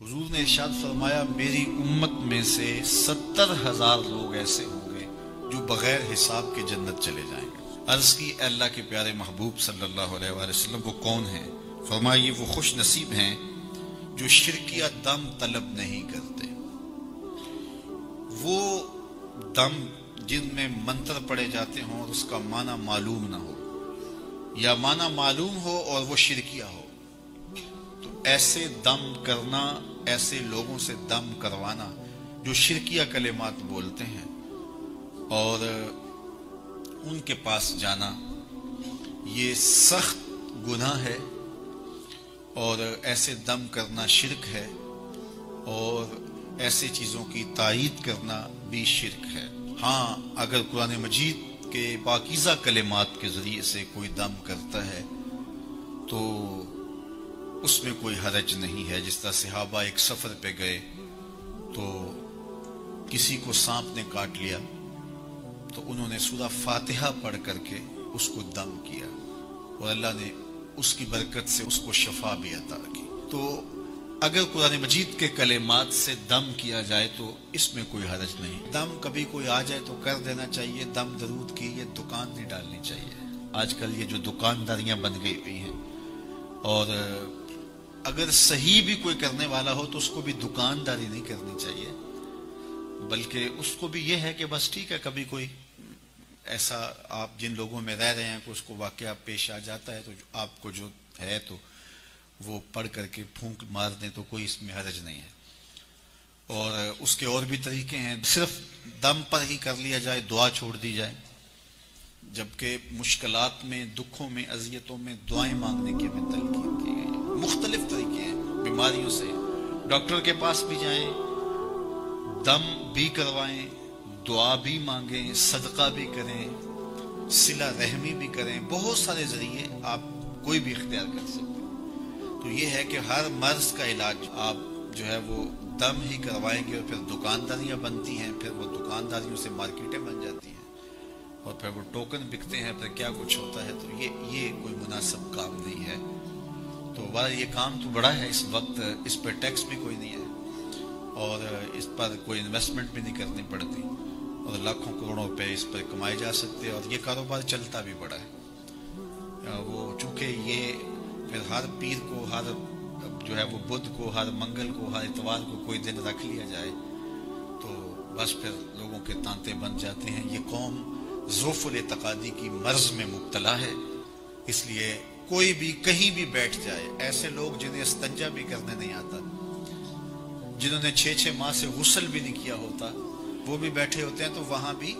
حضور نے ارشاد فرمایا میری امت میں سے 70,000 لوگ ایسے ہوں گے جو بغیر حساب کے جنت چلے جائیں گے۔ عرض کی اے اللہ کے پیارے محبوب صلی اللہ علیہ وآلہ وسلم وہ کون ہیں؟ فرمایا یہ وہ خوش نصیب ہیں جو شرکیہ دم طلب نہیں کرتے۔ وہ دم جن میں منتر پڑے جاتے ہوں اور اس کا معنی معلوم نہ ہو، یا معنی معلوم ہو اور وہ شرکیہ ہو، تو ایسے دم کرنا، ایسے لوگوں سے دم کروانا جو شرکیہ کلمات بولتے ہیں اور ان کے پاس جانا، یہ سخت گناہ ہے اور ایسے دم کرنا شرک ہے، اور ایسے چیزوں کی تائید کرنا بھی شرک ہے۔ ہاں، اگر قرآن مجید کے پاکیزہ کلمات کے ذریعے سے کوئی دم کرتا ہے تو اس میں کوئی حرج نہیں ہے۔ جس طرح صحابہ ایک سفر پہ گئے تو کسی کو سانپ نے کاٹ لیا تو انہوں نے سورہ فاتحہ پڑھ کر کے اس کو دم کیا اور اللہ نے اس کی برکت سے اس کو شفا بھی عطا کی۔ تو اگر قرآن مجید کے کلمات سے دم کیا جائے تو اس میں کوئی حرج نہیں۔ دم کبھی کوئی آ جائے تو کر دینا چاہیے۔ دم درود کی یہ دکان نہیں ڈالنی چاہیے۔ آج کل یہ جو دکانداریاں بن گئی ہوئی ہیں، اور اگر صحیح بھی کوئی کرنے والا ہو تو اس کو بھی دکانداری نہیں کرنی چاہیے، بلکہ اس کو بھی یہ ہے کہ بس ٹھیک ہے، کبھی کوئی ایسا آپ جن لوگوں میں رہ رہے ہیں کہ اس کو واقعہ پیش آ جاتا ہے تو آپ کو جو ہے تو وہ پڑھ کر کے پھونک مار دیں تو کوئی اس میں حرج نہیں ہے۔ اور اس کے اور بھی طریقے ہیں، صرف دم پر ہی کر لیا جائے، دعا چھوڑ دی جائے، جبکہ مشکلات میں، دکھوں میں، اذیتوں میں دعائیں مانگنے کی ہمیں تلقین کی گئی ہے۔ مختلف طریقے ہیں بیماریوں سے، ڈاکٹر کے پاس بھی جائیں، دم بھی کروائیں، دعا بھی مانگیں، صدقہ بھی کریں، صلہ رحمی بھی کریں، بہت سارے ذریعے آپ کوئی بھی اختیار کر سکتے ہیں۔ تو یہ ہے کہ ہر مرض کا علاج آپ جو ہے وہ دم ہی کروائیں گے، اور پھر دکانداریاں بنتی ہیں، پھر وہ دکانداریوں سے مارکیٹیں بن جاتی ہیں، اور پھر وہ ٹوکن بکتے ہیں، پھر کیا کچھ ہوتا ہے۔ تو یہ کوئی مناسب کام نہیں ہے۔ تو یہ کام تو بڑا ہے، اس وقت اس پہ ٹیکس بھی کوئی نہیں ہے اور اس پر کوئی انویسٹمنٹ بھی نہیں کرنی پڑتی، اور لاکھوں کروڑوں روپے اس پر کمائے جا سکتے ہیں، اور یہ کاروبار چلتا بھی بڑا ہے۔ وہ چونکہ یہ پھر ہر پیر کو، ہر جو ہے وہ بدھ کو، ہر منگل کو، ہر اتوار کو کوئی دن رکھ لیا جائے تو بس پھر لوگوں کے تانتے بن جاتے ہیں۔ یہ قوم ضعف الاعتقادی کی مرض میں مبتلا ہے، اس لیے کوئی بھی کہیں بھی بیٹھ جائے، ایسے لوگ جنہیں استنجا بھی کرنے نہیں آتا، جنہوں نے 6 ماہ سے غسل بھی نہیں کیا ہوتا، وہ بھی بیٹھے ہوتے ہیں تو وہاں بھی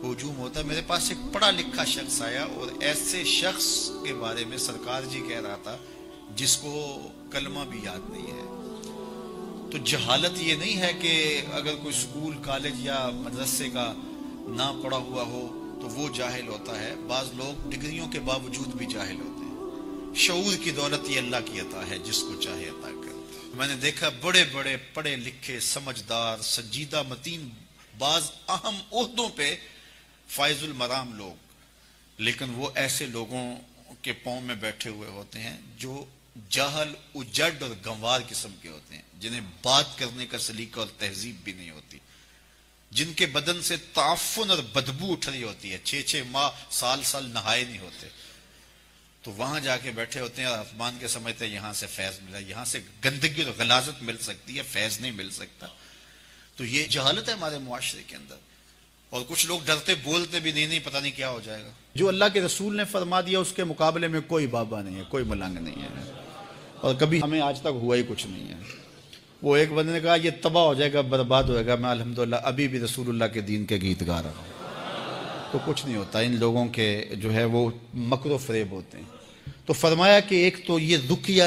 ہجوم ہوتا ہے۔ میرے پاس ایک پڑھا لکھا شخص آیا اور ایسے شخص کے بارے میں سرکار جی کہہ رہا تھا جس کو کلمہ بھی یاد نہیں ہے۔ تو جہالت یہ نہیں ہے کہ اگر کوئی اسکول، کالج یا مدرسے کا نہ پڑھا ہوا ہو تو وہ جاہل ہوتا ہے۔ بعض لوگ ڈگریوں کے باوجود بھی جاہل ہوتے ہیں۔ شعور کی دولت یہ اللہ کی عطا ہے، جس کو چاہے عطا کرتا ہے۔ میں نے دیکھا بڑے بڑے پڑھے لکھے، سمجھدار، سنجیدہ متین، بعض اہم عہدوں پہ فائز المرام لوگ، لیکن وہ ایسے لوگوں کے پاؤں میں بیٹھے ہوئے ہوتے ہیں جو جاہل، اجڑ اور گنوار قسم کے ہوتے ہیں، جنہیں بات کرنے کا سلیقہ اور تہذیب بھی نہیں ہوتی، جن کے بدن سے تعفن اور بدبو اٹھ رہی ہوتی ہے، 6 ماہ، سال نہائے نہیں ہوتے، تو وہاں جا کے بیٹھے ہوتے ہیں اور آسمان کے سمجھتے ہیں یہاں سے فیض ملا، یہاں سے گندگی اور غلاظت مل سکتی ہے، فیض نہیں مل سکتا۔ تو یہ جہالت ہے ہمارے معاشرے کے اندر، اور کچھ لوگ ڈرتے بولتے بھی نہیں پتہ نہیں کیا ہو جائے گا۔ جو اللہ کے رسول نے فرما دیا اس کے مقابلے میں کوئی بابا نہیں ہے، کوئی ملنگ نہیں ہے، اور کبھی ہمیں آج تک ہوا ہی کچھ نہیں ہے۔ وہ ایک بندے نے کہا یہ تباہ ہو جائے گا، برباد ہوئے گا، میں الحمدللہ ابھی بھی رسول اللہ کے دین کے گیت گا رہا ہوں۔ تو کچھ نہیں ہوتا، ان لوگوں کے جو ہے وہ مکر و فریب ہوتے ہیں۔ تو فرمایا کہ ایک تو یہ رقیہ